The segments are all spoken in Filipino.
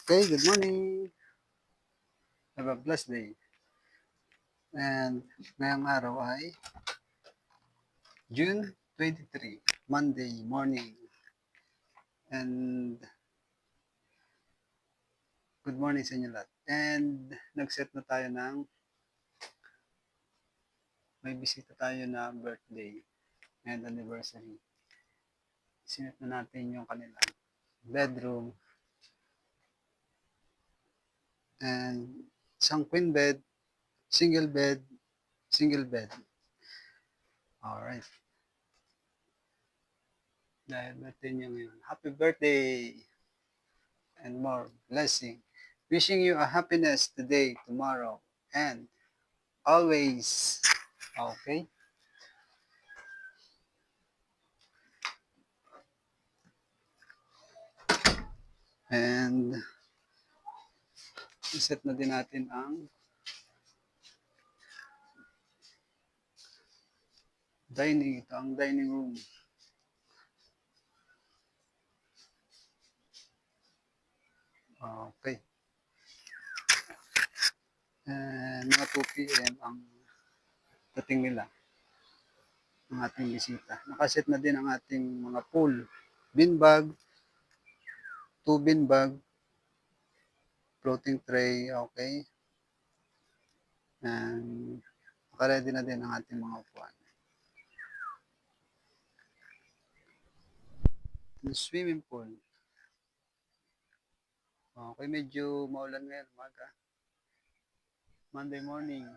Okay, good morning. Have a blessed day. And ngayong araw ay June 23, Monday morning. And good morning sa inyo lahat. And nag-set na tayo ng may bisita tayo na birthday and anniversary. Sinet na natin yung kanilang bedroom and isang queen bed, single bed, single bed. Alright. Dahil birthday niya ngayon. Happy birthday and more blessing. Wishing you a happiness today, tomorrow, and always. Okay? And iset na din natin ang dining. Ito ang dining room. Okay. And mga 2 p.m. ang dating nila, ang ating bisita. Nakaset na din ang ating mga pool. Beanbag, 2 beanbag, floating tray, okay. And nakaready na din ang ating mga upuan. The swimming pool. Okay, medyo maulan ngayon, umaga. Monday morning,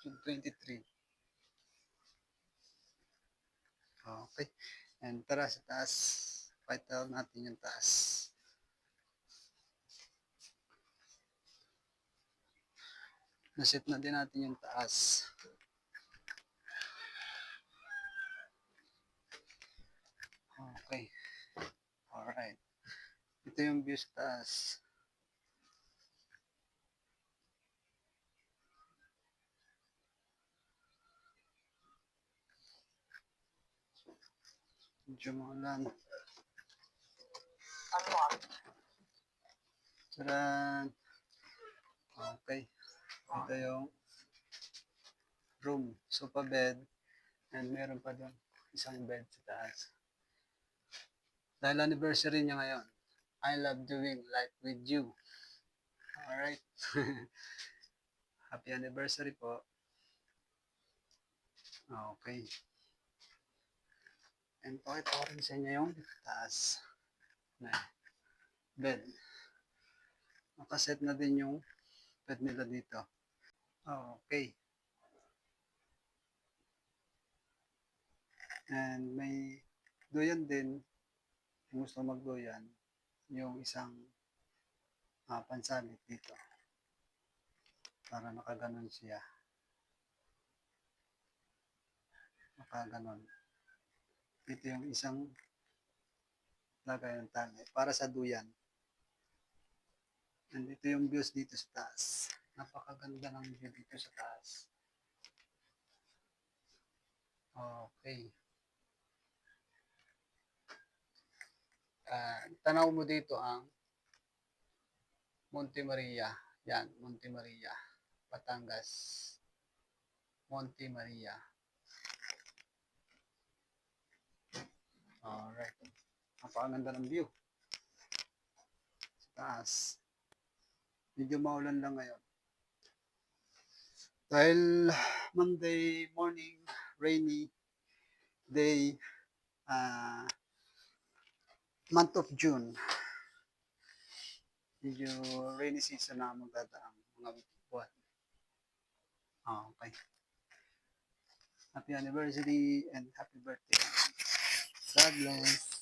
June 23. Okay. And tara sa taas. Pakita natin yung taas. Naset na din natin yung taas. Okay. Alright. Ito yung view sa taas. Medyo maulan. Taran. Okay. Ito yung room. Sofa bed. And meron pa doon isang bed sa taas. Dahil anniversary niya ngayon. I love doing life with you. Alright. Happy anniversary po. Okay. And pakita ko rin sa inyo yung taas na bed. Nakaset na din yung bed nila dito. Okay. And may doyan din. Kung gusto magdoyan, yung isang pansalit dito. Para nakaganon siya. Nakaganon. Ito yung isang lagay ng tali. Para sa duyan. And ito yung views dito sa taas. Napakaganda ng view dito sa taas. Okay. Tanaw mo dito ang Monte Maria. Yan, Monte Maria. Batangas. Monte Maria. Alright. Napakaganda ng view. Sa taas. Medyo maulan lang ngayon. Dahil Monday morning, rainy day, month of June. Medyo rainy season na magdadaang mga buwan. Okay. Happy anniversary and happy birthday. God bless.